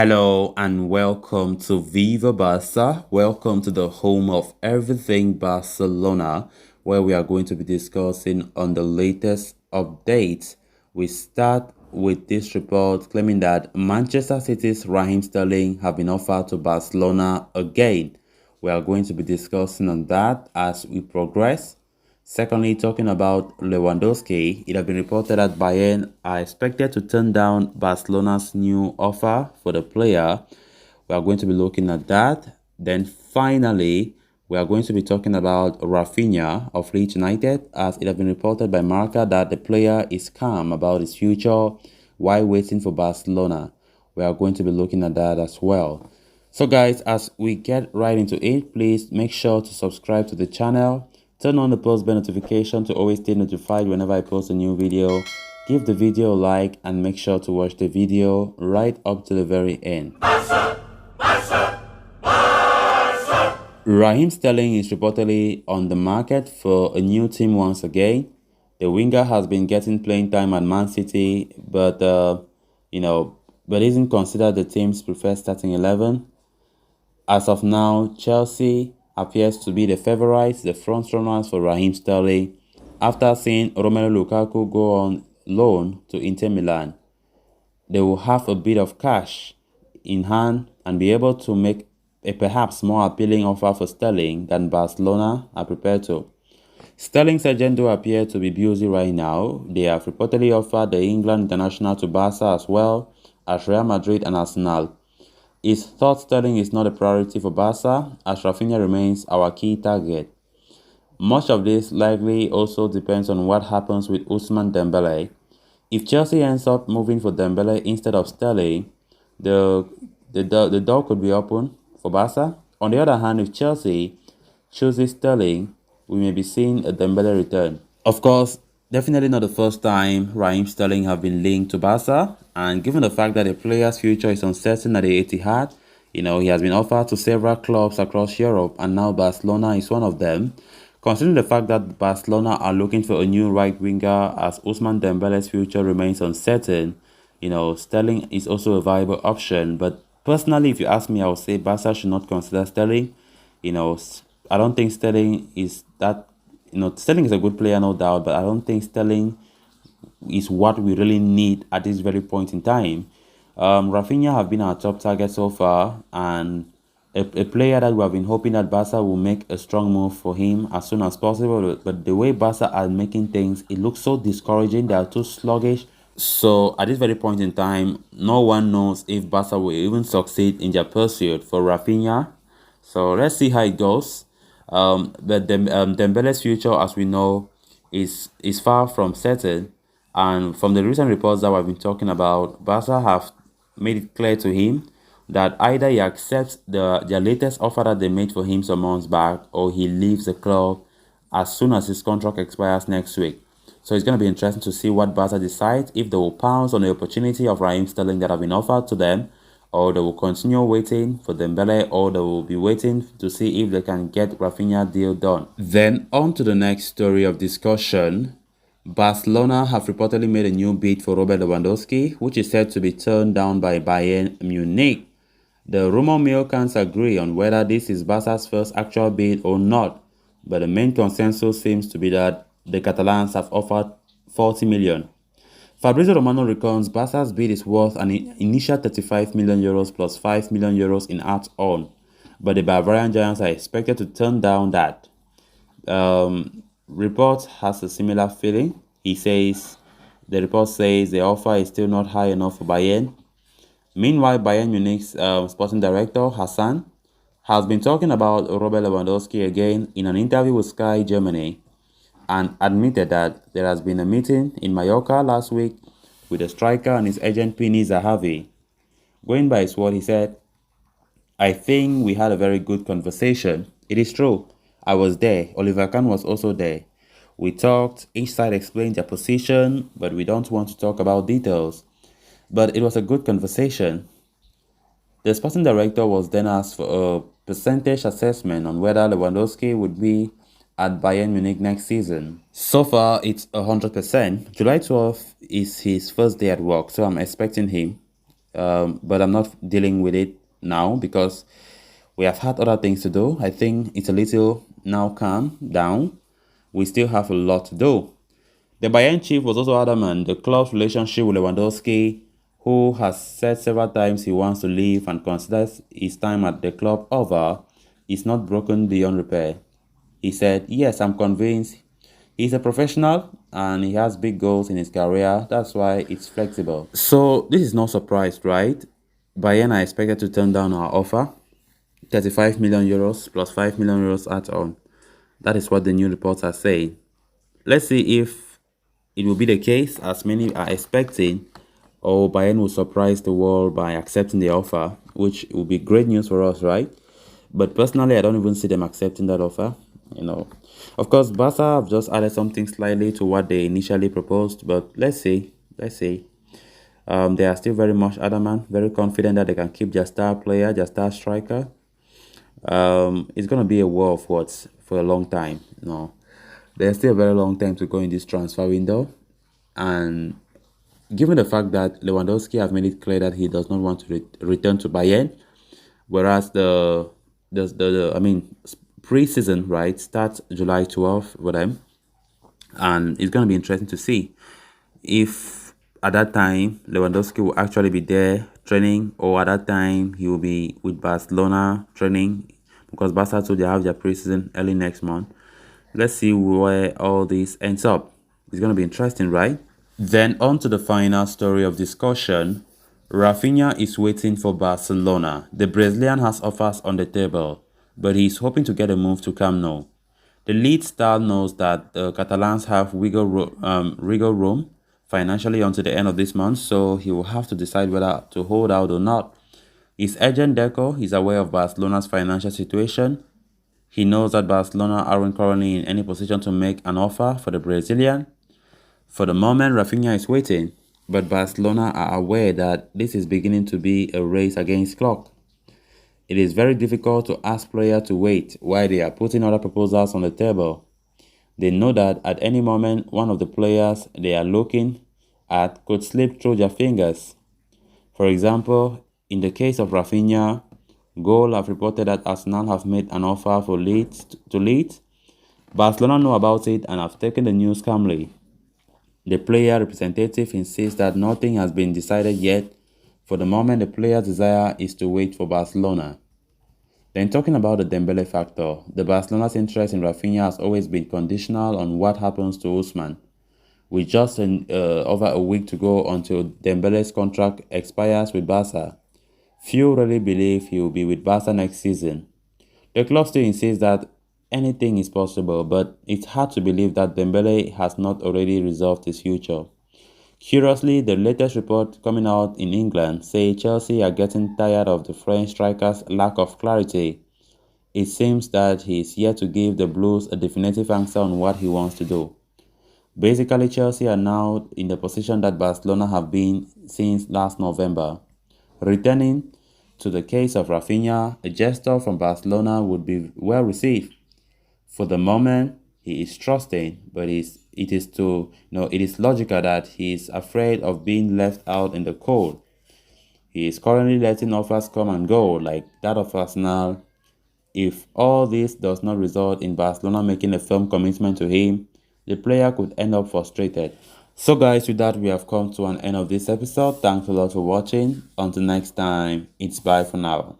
Hello and welcome to Viva Barca. Welcome to the home of everything Barcelona, where we are going to be discussing on the latest updates. We start with this report claiming that Manchester City's Raheem Sterling have been offered to Barcelona again. We are going to be discussing on that as we progress. Secondly, talking about Lewandowski, it has been reported that Bayern are expected to turn down Barcelona's new offer for the player. We are going to be looking at that. Then finally, we are going to be talking about Rahinha of Leeds United, as it has been reported by Marca that the player is calm about his future while waiting for Barcelona. We are going to be looking at that as well. So guys, as we get right into it, please make sure to subscribe to the channel. Turn on the post bell notification to always stay notified whenever I post a new video. Give the video a like and make sure to watch the video right up to the very end. Raheem Sterling is reportedly on the market for a new team once again. The winger has been getting playing time at Man City, but isn't considered the team's preferred starting 11. As of now, Chelsea appears to be the favourites, the front runners for Raheem Sterling, after seeing Romelu Lukaku go on loan to Inter Milan. They will have a bit of cash in hand and be able to make a perhaps more appealing offer for Sterling than Barcelona are prepared to. Sterling's agent do appear to be busy right now. They have reportedly offered the England international to Barca as well as Real Madrid and Arsenal. It's thought Sterling is not a priority for Barca, as Rahinha remains our key target. Much of this likely also depends on what happens with Ousmane Dembele. If Chelsea ends up moving for Dembele instead of Sterling, the door could be open for Barca. On the other hand, if Chelsea chooses Sterling, we may be seeing a Dembele return. Of course, definitely not the first time Raheem Sterling have been linked to Barca, and given the fact that the player's future is uncertain at the Etihad, he has been offered to several clubs across Europe, and now Barcelona is one of them. Considering the fact that Barcelona are looking for a new right winger as Ousmane Dembele's future remains uncertain, Sterling is also a viable option. But personally, if you ask me, I would say Barca should not consider Sterling. I don't think Sterling is that. Sterling is a good player, no doubt, but I don't think Sterling is what we really need at this very point in time. Rafinha have been our top target so far, and a player that we have been hoping that Barca will make a strong move for him as soon as possible. But the way Barca are making things, it looks so discouraging. They are too sluggish. So at this very point in time, no one knows if Barca will even succeed in their pursuit for Rafinha. So let's see how it goes. But Dembele's future, as we know, is far from certain. And from the recent reports that we've been talking about, Barca have made it clear to him that either he accepts their latest offer that they made for him some months back, or he leaves the club as soon as his contract expires next week. So it's going to be interesting to see what Barca decides, if they will pounce on the opportunity of Raheem Sterling that have been offered to them, or they will continue waiting for Dembele, or they will be waiting to see if they can get Rafinha deal done. Then on to the next story of discussion. Barcelona have reportedly made a new bid for Robert Lewandowski, which is said to be turned down by Bayern Munich. The rumor mill can't agree on whether this is Barca's first actual bid or not, but the main consensus seems to be that the Catalans have offered 40 million. Fabrizio Romano reckons Barca's bid is worth an initial 35 million euros plus 5 million euros in add-on, but the Bavarian Giants are expected to turn down that. Report has a similar feeling. The report says the offer is still not high enough for Bayern. Meanwhile, Bayern Munich's sporting director Hassan has been talking about Robert Lewandowski again in an interview with Sky Germany, and admitted that there has been a meeting in Mallorca last week with the striker and his agent Pini Zahavi. Going by his word, he said, "I think we had a very good conversation. It is true. I was there. Oliver Kahn was also there. We talked, each side explained their position, but we don't want to talk about details. But it was a good conversation." The sporting director was then asked for a percentage assessment on whether Lewandowski would be at Bayern Munich next season. So far, it's 100%. July 12th is his first day at work, so I'm expecting him. but I'm not dealing with it now because we have had other things to do. I think it's a little now calm down. We still have a lot to do. The Bayern chief was also adamant the club's relationship with Lewandowski, who has said several times he wants to leave and considers his time at the club over, is not broken beyond repair. He said, "Yes, I'm convinced he's a professional and he has big goals in his career. That's why it's flexible." So this is no surprise, right? Bayern are expected to turn down our offer, 35 million euros plus 5 million euros add-on. That is what the new reports are saying. Let's see if it will be the case, as many are expecting, or Bayern will surprise the world by accepting the offer, which will be great news for us, right? But personally, I don't even see them accepting that offer. Of course, Barca have just added something slightly to what they initially proposed, but let's see. They are still very much adamant, very confident that they can keep their star player, their star striker. It's going to be a war of words for a long time. There's still a very long time to go in this transfer window, and given the fact that Lewandowski has made it clear that he does not want to return to Bayern, whereas the pre-season, right, starts July 12th for them, and it's going to be interesting to see if at that time Lewandowski will actually be there training, or at that time he will be with Barcelona training, because Barca told they have their pre-season early next month. Let's see where all this ends up. It's going to be interesting, right? Then on to the final story of discussion. Rahinha is waiting for Barcelona. The Brazilian has offers on the table, but he is hoping to get a move to Camp Nou. The lead star knows that the Catalans have wiggle room financially until the end of this month, so he will have to decide whether to hold out or not. His agent Deco is aware of Barcelona's financial situation. He knows that Barcelona aren't currently in any position to make an offer for the Brazilian. For the moment, Rafinha is waiting, but Barcelona are aware that this is beginning to be a race against clock. It is very difficult to ask players to wait while they are putting other proposals on the table. They know that at any moment, one of the players they are looking at could slip through their fingers. For example, in the case of Rafinha, Goal have reported that Arsenal have made an offer for Leeds. Barcelona know about it and have taken the news calmly. The player representative insists that nothing has been decided yet. For the moment, the player's desire is to wait for Barcelona. Then talking about the Dembele factor, the Barcelona's interest in Rafinha has always been conditional on what happens to Usman. With just over a week to go until Dembele's contract expires with Barca, few really believe he will be with Barca next season. The club still insists that anything is possible, but it's hard to believe that Dembele has not already resolved his future. Curiously, the latest report coming out in England say Chelsea are getting tired of the French striker's lack of clarity. It seems that he is yet to give the Blues a definitive answer on what he wants to do. Basically, Chelsea are now in the position that Barcelona have been since last November. Returning to the case of Rafinha, a gesture from Barcelona would be well received. For the moment, he is trusting, but it is logical that he is afraid of being left out in the cold. He is currently letting offers come and go, like that of Arsenal. If all this does not result in Barcelona making a firm commitment to him, the player could end up frustrated. So guys, with that, we have come to an end of this episode. Thanks a lot for watching. Until next time, it's bye for now.